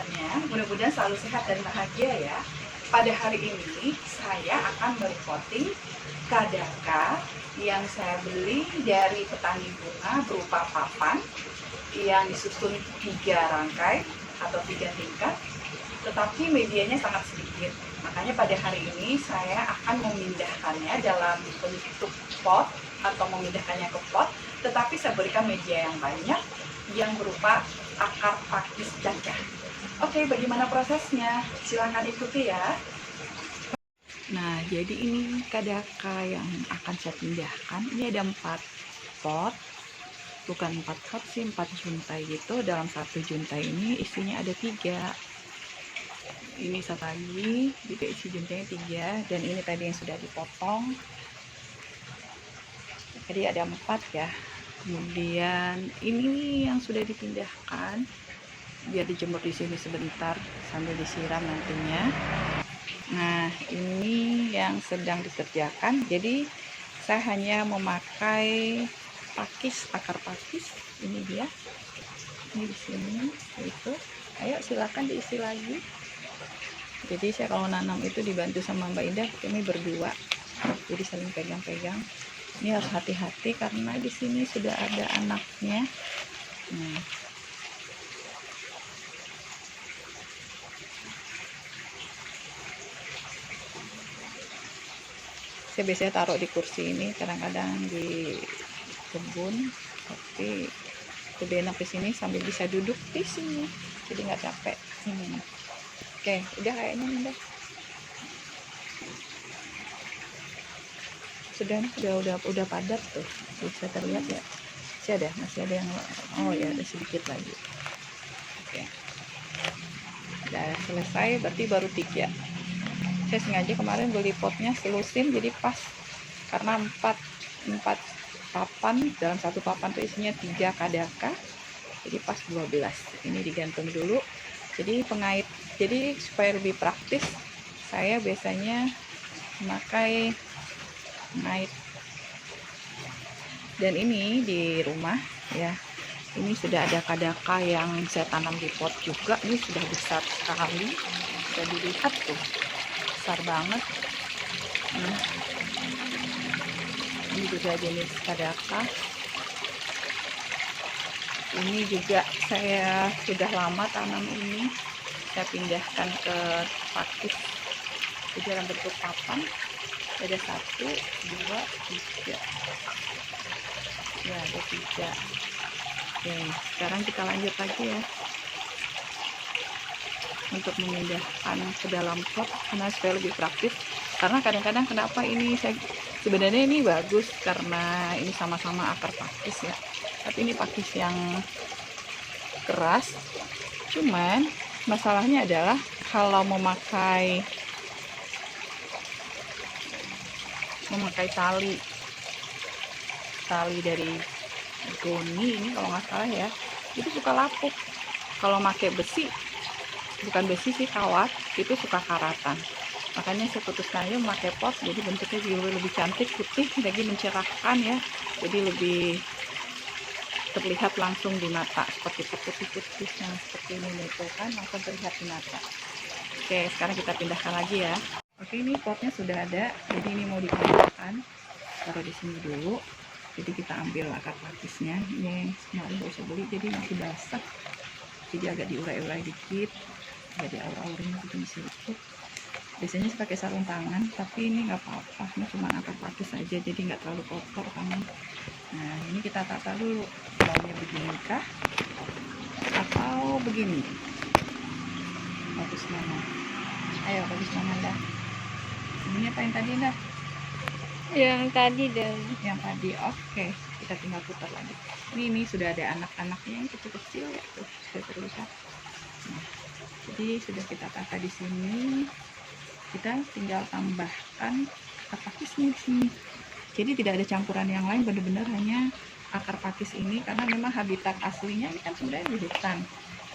kabarnya? Mudah-mudahan selalu sehat dan bahagia ya. Pada hari ini saya akan merepotting kadaka yang saya beli dari petani bunga berupa papan yang disusun 3 rangkai atau 3 tingkat, tetapi medianya sangat sedikit. Makanya pada hari ini saya akan memindahkannya dalam bentuk pot atau memindahkannya ke pot, tetapi saya berikan media yang banyak yang berupa akar pakis gajah. Oke, bagaimana prosesnya? Silahkan ikuti ya. Nah, jadi ini kadaka yang akan saya pindahkan. Ini ada 4 pot, bukan 4 pot sih, 4 juntai gitu. Dalam satu juntai ini isinya ada 3. Ini satu lagi, juga isi juntainya 3. Dan ini tadi yang sudah dipotong. Jadi ada 4 ya. Kemudian ini yang sudah dipindahkan, biar dijemur di sini sebentar sambil disiram nantinya. Nah, ini yang sedang dikerjakan. Jadi saya hanya memakai pakis, akar pakis. Ini dia. Ini di sini itu. Ayo silakan diisi lagi. Jadi saya kalau nanam itu dibantu sama Mbak Indah, kami berdua. Jadi saling pegang-pegang. Ini harus hati-hati karena di sini sudah ada anaknya. Nah, saya biasanya taruh di kursi ini, kadang-kadang di kebun, tapi lebih enak di sini sambil bisa duduk di sini, jadi nggak capek. Oke, udah kayaknya udah. Sudah padat tuh, bisa terlihat ya. Masih ada yang, oh ya ada sedikit lagi. Oke, udah selesai, berarti baru 3. Saya sengaja kemarin beli potnya selusin, jadi pas, karena 4 papan, dalam satu papan tuh isinya 3 kadaka, jadi pas 12. Ini digantung dulu, jadi pengait. Jadi supaya lebih praktis, saya biasanya memakai pengait. Dan ini di rumah ya, ini sudah ada kadaka yang saya tanam di pot juga. Ini sudah besar sekali, bisa dilihat tuh, besar banget. Ini juga jenis kadaka. Ini juga saya sudah lama tanam ini, saya pindahkan ke pakis, jadi dalam bentuk papan. Ada 1, 2, 3 ya, ada 3. Oke, sekarang kita lanjut lagi ya untuk memindahkan ke dalam pot, karena supaya lebih praktis. Karena kadang-kadang kenapa ini sebenarnya ini bagus karena ini sama-sama akar pakis ya, tapi ini pakis yang keras. Cuman masalahnya adalah kalau memakai tali dari goni ini kalau nggak salah ya, itu suka lapuk. Kalau pakai besi, bukan besi sih, kawat, itu suka karatan. Makanya saya putuskan aja memakai pot, jadi bentuknya juga lebih cantik, putih, lagi mencerahkan ya, jadi lebih terlihat langsung di mata, seperti putih-putih yang seperti ini itu kan langsung terlihat di mata. Oke, sekarang kita pindahkan lagi ya. Oke, ini potnya sudah ada, jadi ini mau dipindahkan, taruh di sini dulu. Jadi kita ambil akar pakisnya, ini kemarin gak usah beli, jadi masih basah, jadi agak diurai-urai dikit, agak diaur-aurin gitu sedikit. Biasanya saya pakai sarung tangan, tapi ini nggak apa-apa, ini cuma akar pakis aja, jadi nggak terlalu kotor kan. Nah, ini kita tata dulu, maunya begini kah atau begini, bagus mana? Ayo, bagus mana dah? Ini apa yang tadi dah? Yang tadi dan Yang tadi. Oke, kita tinggal putar lagi. Ini sudah ada anak-anaknya yang kecil-kecil ya, tuh sudah terlihat. Nah, jadi sudah kita tata di sini. Kita tinggal tambahkan akar pakisnya di sini. Jadi tidak ada campuran yang lain, benar-benar hanya akar pakis ini, karena memang habitat aslinya ini kan sebenarnya di hutan,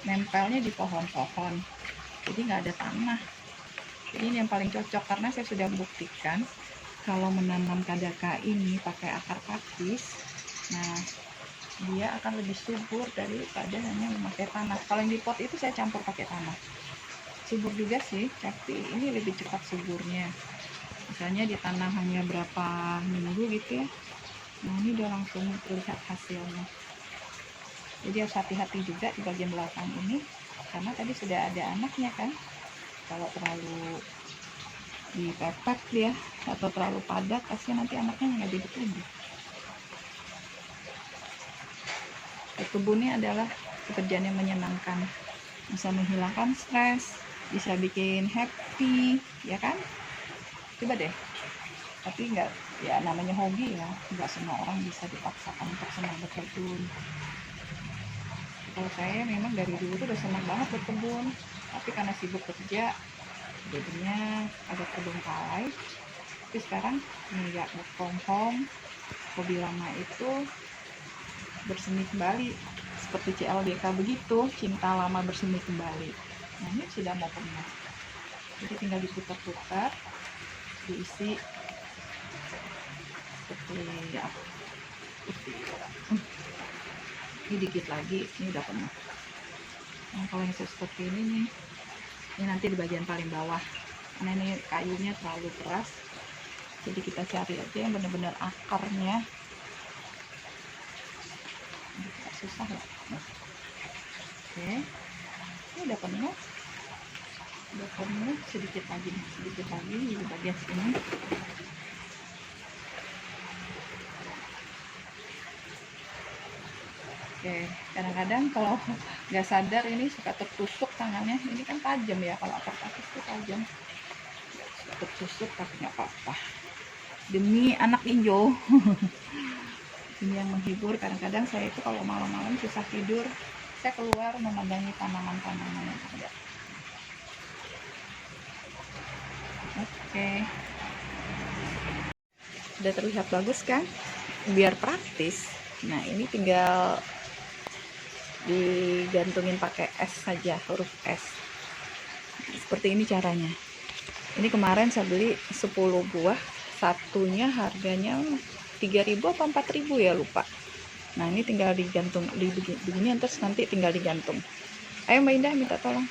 nempelnya di pohon-pohon, jadi nggak ada tanah. Jadi ini yang paling cocok, karena saya sudah buktikan kalau menanam kadaka ini pakai akar pakis, nah dia akan lebih subur daripada hanya memakai tanah. Kalau yang di pot itu saya campur pakai tanah, subur juga sih, tapi ini lebih cepat suburnya. Misalnya di tanah hanya berapa minggu gitu ya, nah ini udah langsung terlihat hasilnya. Jadi harus hati-hati juga di bagian belakang ini, karena tadi sudah ada anaknya kan. Kalau terlalu dipepet dia atau terlalu padat, kasihan nanti anaknya nggak jadi tumbuh. Berkebun ini adalah pekerjaan yang menyenangkan, bisa menghilangkan stres, bisa bikin happy, ya kan? Coba deh. Tapi nggak, ya namanya hobi ya, nggak semua orang bisa dipaksakan untuk senang berkebun. Kalau saya memang dari dulu tuh udah senang banget berkebun, tapi karena sibuk kerja jadinya agak terbengkalai. Tapi sekarang nggak work from home, hobi lama itu bersemi kembali, seperti CLBK begitu, cinta lama bersemi kembali. Nah ini sudah mau penuh, jadi tinggal diputar-putar, diisi seperti apa, ini dikit lagi, ini udah penuh. Nah kalau yang seperti ini nih, ini nanti di bagian paling bawah, karena ini kayunya terlalu keras, jadi kita cari aja yang benar-benar akarnya. Susah ya. Oke, ini udah penuh, sedikit lagi di bagian sini. Oke, kadang-kadang kalau nggak sadar ini suka tertusuk tangannya. Ini kan tajam ya, kalau akar pakis itu tajam, tertusuk, tapi nggak apa-apa, demi anak hijau. Ini yang menghibur. Kadang-kadang saya itu kalau malam-malam susah tidur, saya keluar memandangi tanaman-tanaman yang ada. Oke, udah terlihat bagus kan? Biar praktis, nah ini tinggal digantungin pakai es saja, huruf S. Seperti ini caranya. Ini kemarin saya beli 10 buah, satunya harganya 3.000 apa 4.000 ya, lupa. Nah ini tinggal digantung di begini, terus nanti tinggal digantung. Ayo Mbak Indah minta tolong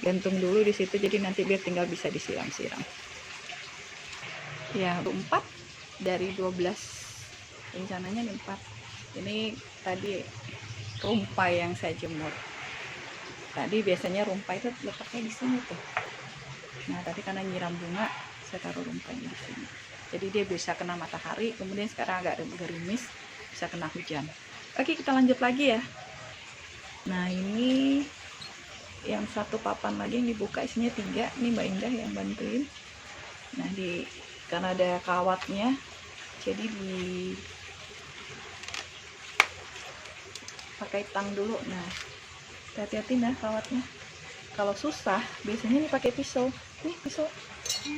gantung dulu di situ, jadi nanti biar tinggal bisa disiram-siram. Ya 4 dari 12, rencananya nih 4. Ini tadi rumpai yang saya jemur. Tadi biasanya rumpai itu letaknya di sini tuh. Nah tadi karena nyiram bunga, saya taruh rumpainya di sini. Jadi dia bisa kena matahari, kemudian sekarang agak gerimis, bisa kena hujan. Oke, kita lanjut lagi ya. Nah ini yang satu papan lagi yang dibuka, isinya 3. Ini Mbak Indah yang bantuin. Nah karena ada kawatnya, jadi pakai tang dulu. Nah hati-hati nah kawatnya. Kalau susah biasanya nih pakai pisau. Nih pisau,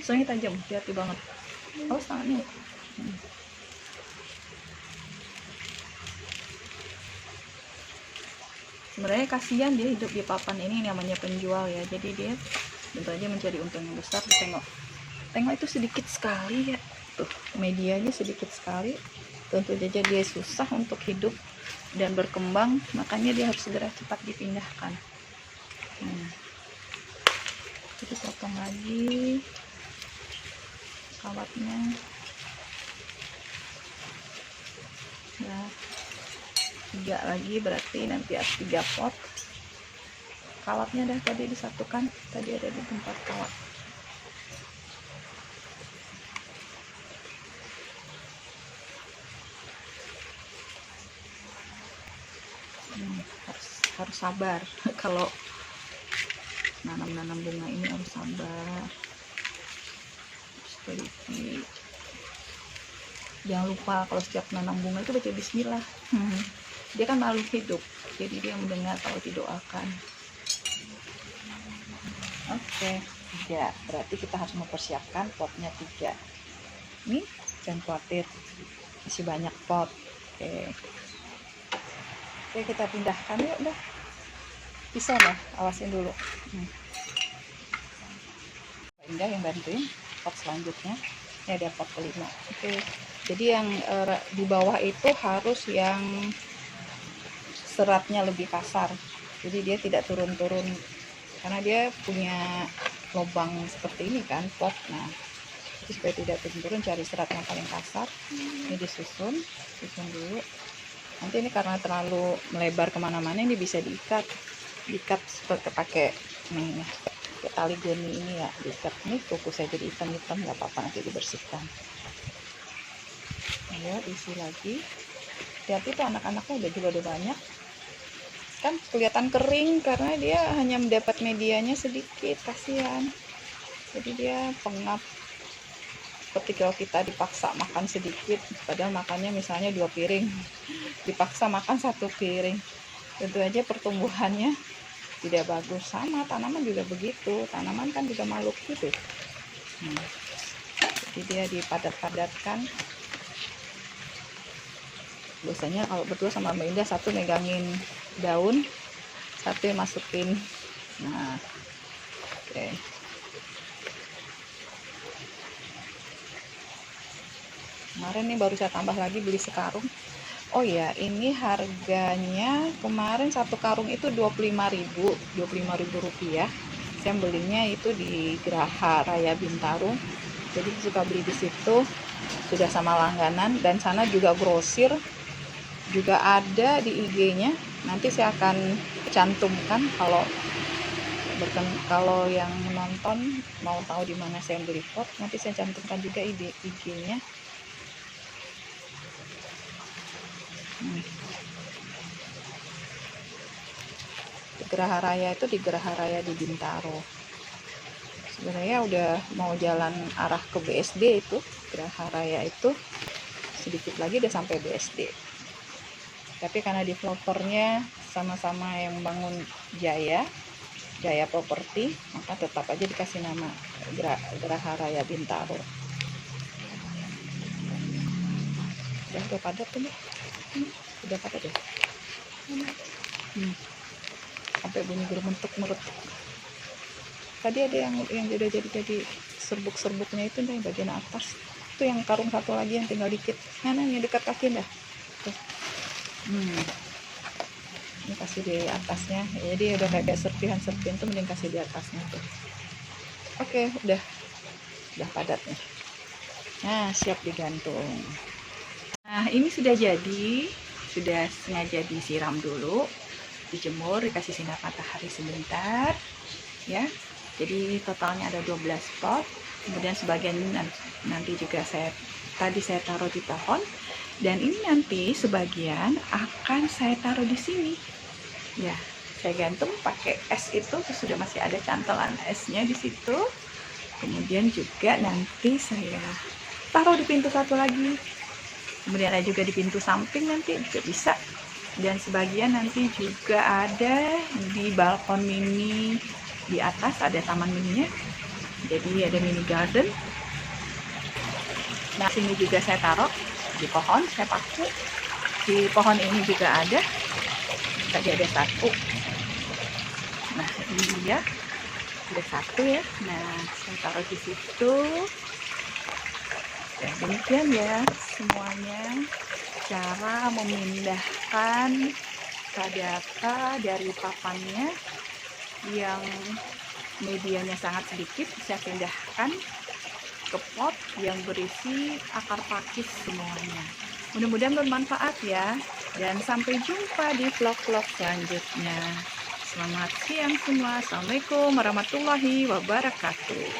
pisaunya tajam, hati-hati banget. Oh tangannya. Sebenarnya kasihan dia hidup di papan ini, namanya penjual ya, jadi dia tentu aja mencari untung yang besar. Tengok itu sedikit sekali ya, tuh medianya sedikit sekali, tentu saja dia susah untuk hidup dan berkembang, makanya dia harus segera cepat dipindahkan. Jadi potong lagi kawatnya. Nah 3 lagi, berarti nanti ada 3 pot. Kawatnya dah tadi disatukan, tadi ada di tempat kawat. Harus sabar. Kalau nanam bunga ini harus sabar, teliti. Jangan lupa kalau setiap nanam bunga itu baca bismillah. Dia kan makhluk hidup, jadi dia mendengar kalau didoakan. Oke, 3. Berarti kita harus mempersiapkan potnya 3. Ini jangan khawatir, masih banyak pot. Oke, kita pindahkan yuk dah. Bisa dah, awasin dulu. Indah yang bantuin pot selanjutnya. Ini ada pot kelima. Oke. Jadi yang di bawah itu harus yang seratnya lebih kasar. Jadi dia tidak turun-turun karena dia punya lubang seperti ini kan, pot. Nah, jadi supaya tidak turun-turun cari serat yang paling kasar. Ini susun dulu. Nanti ini karena terlalu melebar kemana-mana, ini bisa diikat seperti pakai nih tali goni ini ya, diikat. Nih kuku saya jadi hitam-hitam, nggak apa-apa, nanti dibersihkan. Ayo isi lagi. Hati-hati tuh anak-anaknya udah banyak kan, kelihatan kering karena dia hanya mendapat medianya sedikit, kasihan. Jadi dia pengap seperti kalau kita dipaksa makan sedikit, padahal makannya misalnya 2 piring, dipaksa makan 1 piring, tentu aja pertumbuhannya tidak bagus. Sama tanaman juga begitu, tanaman kan juga makhluk hidup. Jadi dia dipadat-padatkan. Biasanya kalau berdua sama Mbak Indah, satu megangin daun, satu yang masukin. Nah, oke. Kemarin nih baru saya tambah lagi, beli sekarung. Oh ya, ini harganya kemarin satu karung itu 25.000 rupiah. Saya belinya itu di Geraha Raya Bintaro. Jadi suka beli di situ, sudah sama langganan, dan sana juga grosir. Juga ada di IG-nya. Nanti saya akan cantumkan kalau yang menonton mau tahu di mana saya beli pot, nanti saya cantumkan juga IG-nya. Geraha Raya itu di Geraha Raya di Bintaro. Sebenarnya udah mau jalan arah ke BSD itu, Geraha Raya itu sedikit lagi udah sampai BSD. Tapi karena developernya sama-sama yang bangun Jaya Property, maka tetap aja dikasih nama Geraha Raya Bintaro. Udah padat tuh, udah padat deh. Sampai bunyi gerementuk-meretuk. Tadi ada yang udah jadi serbuk-serbuknya itu nih, bagian atas. Itu yang karung satu lagi yang tinggal dikit. Mana yang dekat kaki dah. Tuh. Ini kasih di atasnya. Jadi udah kayak serpihan tuh, mending kasih di atasnya tuh. Oke, udah padat nih. Nah, siap digantung. Nah, ini sudah jadi, sudah sengaja disiram dulu, dijemur, dikasih sinar matahari sebentar ya. Jadi totalnya ada 12 pot. Kemudian sebagian nanti juga saya taruh di pohon, dan ini nanti sebagian akan saya taruh di sini ya. Saya gantung pakai es itu, sudah masih ada cantelan esnya di situ. Kemudian juga nanti saya taruh di pintu satu lagi, kemudian ada juga di pintu samping, nanti juga bisa. Dan sebagian nanti juga ada di balkon mini di atas, ada taman mininya, jadi ada mini garden. Nah, sini juga saya taruh di pohon, saya pakai di pohon ini juga ada, tadi ada satu. Nah, ini dia ada satu ya. Nah, saya taruh di situ. Ya, demikian ya semuanya cara memindahkan kadaka dari papannya yang medianya sangat sedikit, saya pindahkan ke pot yang berisi akar pakis semuanya. Mudah-mudahan bermanfaat ya, dan sampai jumpa di vlog-vlog selanjutnya. Selamat siang semua. Assalamualaikum warahmatullahi wabarakatuh.